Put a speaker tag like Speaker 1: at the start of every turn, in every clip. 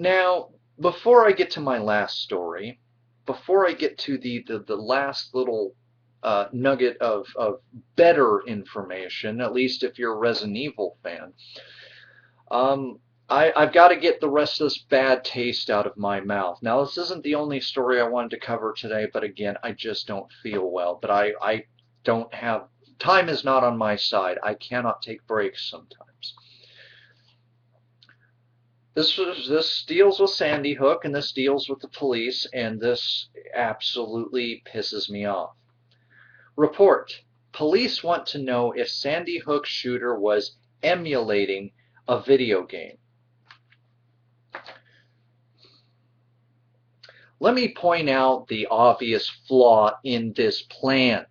Speaker 1: Now, before I get to my last story, before I get to the last little nugget of better information, at least if you're a Resident Evil fan, um, I've got to get the rest of this bad taste out of my mouth. Now, this isn't the only story I wanted to cover today, but again, I just don't feel well. But I don't have, time is not on my side. I cannot take breaks sometimes. This deals with Sandy Hook, and this deals with the police, and this absolutely pisses me off. Report: police want to know if Sandy Hook shooter was emulating a video game. Let me point out the obvious flaw in this plan.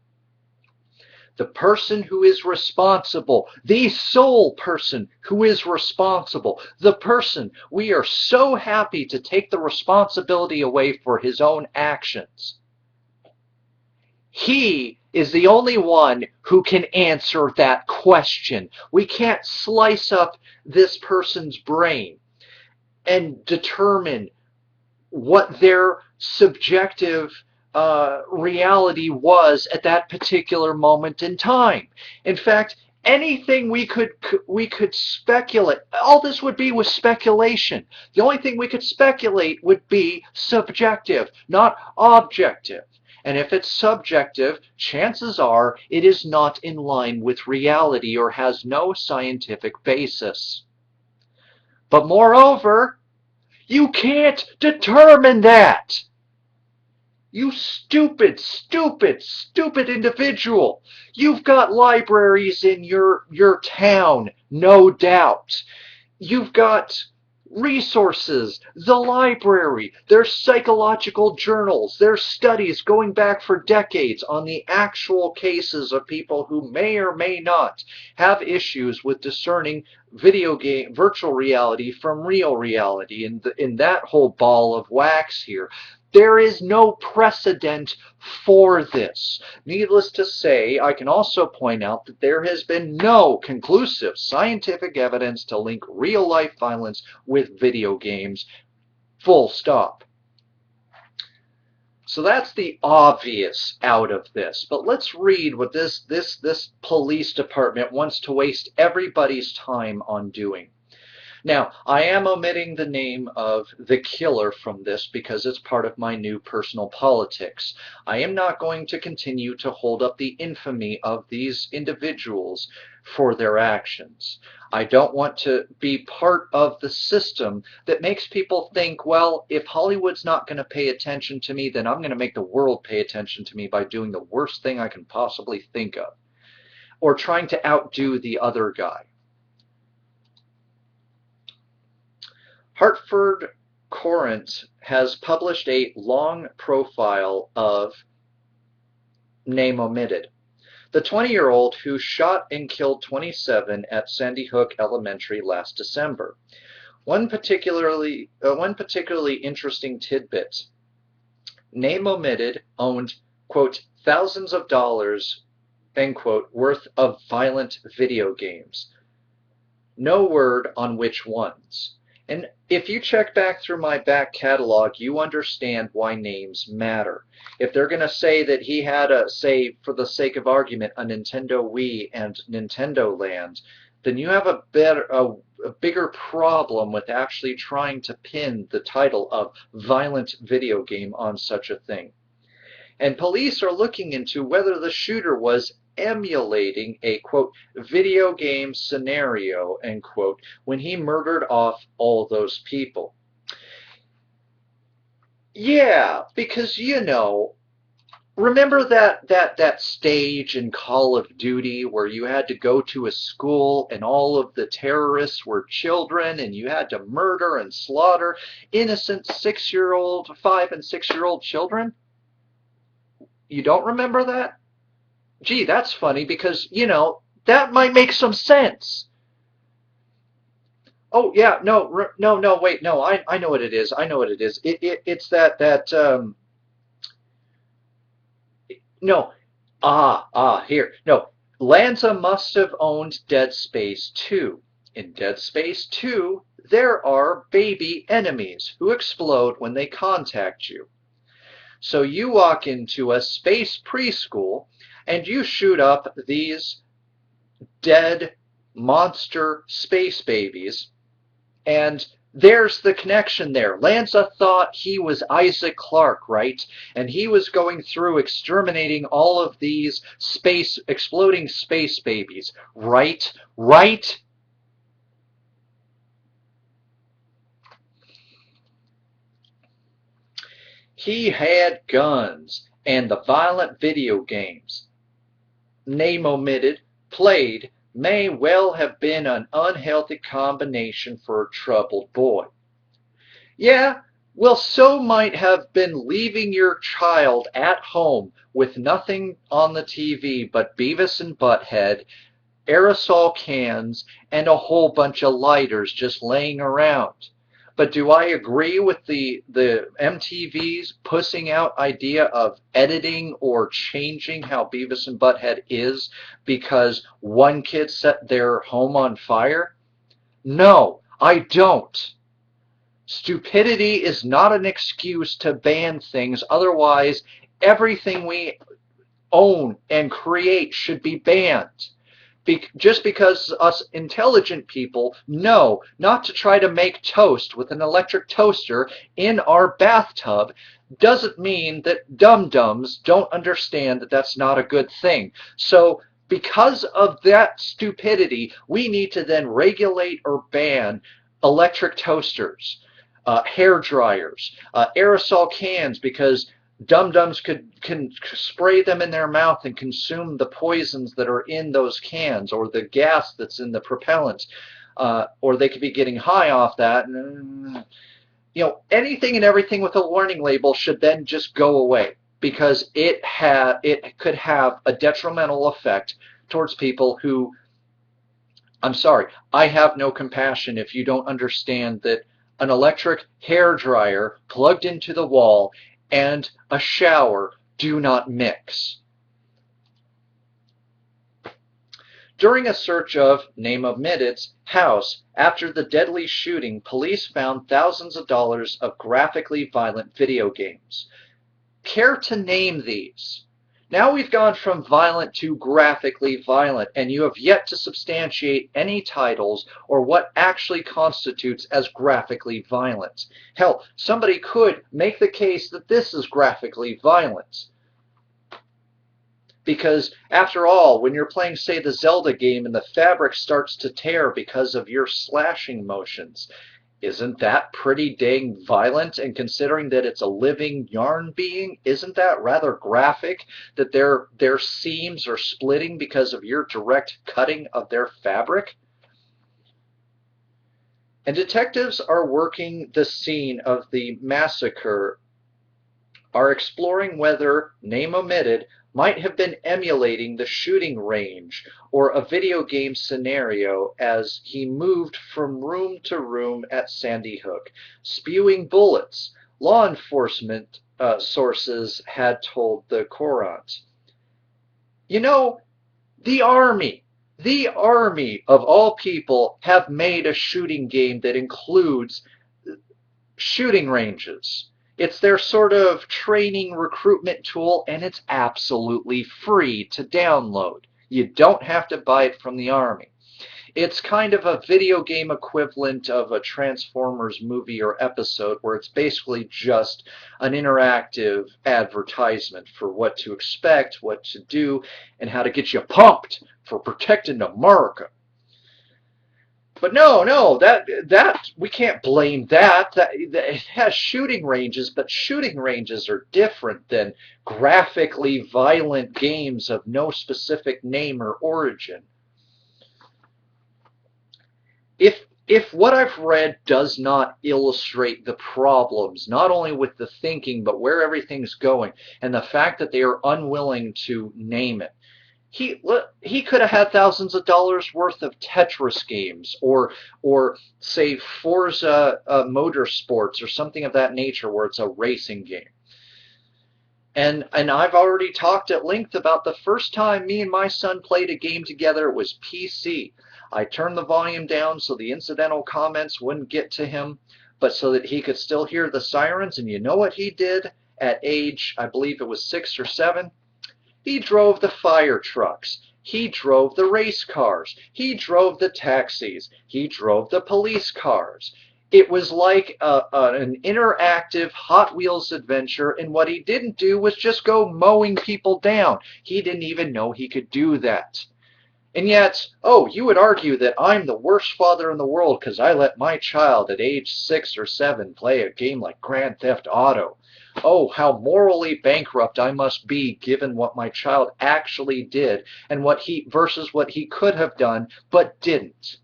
Speaker 1: The person who is responsible, the sole person who is responsible, the person we are so happy to take the responsibility away for his own actions, he is the only one who can answer that question. We can't slice up this person's brain and determine what their subjective reality was at that particular moment in time. In fact, anything we could speculate, all this would be was speculation. The only thing we could speculate would be subjective, not objective. And if it's subjective, chances are it is not in line with reality or has no scientific basis. But moreover, you can't determine that. You stupid, stupid, stupid individual. You've got libraries in your town, no doubt. You've got resources, the library, there's psychological journals, there's studies going back for decades on the actual cases of people who may or may not have issues with discerning video game virtual reality from real reality in that whole ball of wax here. There is no precedent for this. Needless to say, I can also point out that there has been no conclusive scientific evidence to link real-life violence with video games. Full stop. So that's the obvious out of this. But let's read what this police department wants to waste everybody's time on doing. Now, I am omitting the name of the killer from this because it's part of my new personal politics. I am not going to continue to hold up the infamy of these individuals for their actions. I don't want to be part of the system that makes people think, well, if Hollywood's not going to pay attention to me, then I'm going to make the world pay attention to me by doing the worst thing I can possibly think of, or trying to outdo the other guy. Hartford Courant has published a long profile of, name omitted, the 20-year-old who shot and killed 27 at Sandy Hook Elementary last December. One particularly interesting tidbit: name omitted owned, quote, thousands of dollars, end quote, worth of violent video games. No word on which ones. And if you check back through my back catalog, you understand why names matter. If they're going to say that he had a, say, for the sake of argument, a Nintendo Wii and Nintendo Land, then you have a bigger problem with actually trying to pin the title of violent video game on such a thing. And police are looking into whether the shooter was emulating a, quote, video game scenario, end quote, when he murdered off all those people. Yeah, because, you know, remember that stage in Call of Duty where you had to go to a school and all of the terrorists were children and you had to murder and slaughter innocent 5 and 6-year-old children? You don't remember that? Gee, that's funny because, you know, that might make some sense. Oh, yeah, no, wait, no, I know what it is. I know what it is. It's no, here. No, Lanza must have owned Dead Space 2. In Dead Space 2, there are baby enemies who explode when they contact you. So you walk into a space preschool and you shoot up these dead monster space babies, and there's the connection there. Lanza thought he was Isaac Clarke, right? And he was going through exterminating all of these exploding space babies, right? Right? He had guns and the violent video games, name omitted, played may well have been an unhealthy combination for a troubled boy. Yeah, well, so might have been leaving your child at home with nothing on the TV but Beavis and Butthead, aerosol cans, and a whole bunch of lighters just laying around. But do I agree with the MTV's pussing out idea of editing or changing how Beavis and Butthead is because one kid set their home on fire? No, I don't. Stupidity is not an excuse to ban things. Otherwise, everything we own and create should be banned. Just because us intelligent people know not to try to make toast with an electric toaster in our bathtub doesn't mean that dum-dums don't understand that that's not a good thing. So because of that stupidity, we need to then regulate or ban electric toasters, hair dryers, aerosol cans, because dum-dums can spray them in their mouth and consume the poisons that are in those cans or the gas that's in the propellant, or they could be getting high off that. Anything and everything with a warning label should then just go away because it could have a detrimental effect towards people who, I'm sorry, I have no compassion if you don't understand that an electric hair dryer plugged into the wall and a shower do not mix. During a search of, name omitted's, house after the deadly shooting, police found thousands of dollars of graphically violent video games. Care to name these? Now we've gone from violent to graphically violent, and you have yet to substantiate any titles or what actually constitutes as graphically violent. Hell, somebody could make the case that this is graphically violent. Because, after all, when you're playing, say, the Zelda game and the fabric starts to tear because of your slashing motions, isn't that pretty dang violent? And considering that it's a living yarn being, isn't that rather graphic that their seams are splitting because of your direct cutting of their fabric? And detectives are working the scene of the massacre, are exploring whether, name omitted, might have been emulating the shooting range or a video game scenario as he moved from room to room at Sandy Hook, spewing bullets, law enforcement sources had told the Courant. You know, the Army of all people have made a shooting game that includes shooting ranges. It's their sort of training recruitment tool, and it's absolutely free to download. You don't have to buy it from the Army. It's kind of a video game equivalent of a Transformers movie or episode where it's basically just an interactive advertisement for what to expect, what to do, and how to get you pumped for protecting America. But no, that we can't blame that. That it has shooting ranges, but shooting ranges are different than graphically violent games of no specific name or origin. If what I've read does not illustrate the problems, not only with the thinking, but where everything's going, and the fact that they are unwilling to name it, he could have had thousands of dollars worth of Tetris games or say Forza Motorsports or something of that nature where it's a racing game. And I've already talked at length about the first time me and my son played a game together. It was PC. I turned the volume down so the incidental comments wouldn't get to him, but so that he could still hear the sirens. And you know what he did at age, I believe it was 6 or 7? He drove the fire trucks. He drove the race cars. He drove the taxis. He drove the police cars. It was like an interactive Hot Wheels adventure, and what he didn't do was just go mowing people down. He didn't even know he could do that. And yet, oh, you would argue that I'm the worst father in the world because I let my child at age 6 or 7 play a game like Grand Theft Auto. Oh, how morally bankrupt I must be given what my child actually did and what he versus what he could have done but didn't.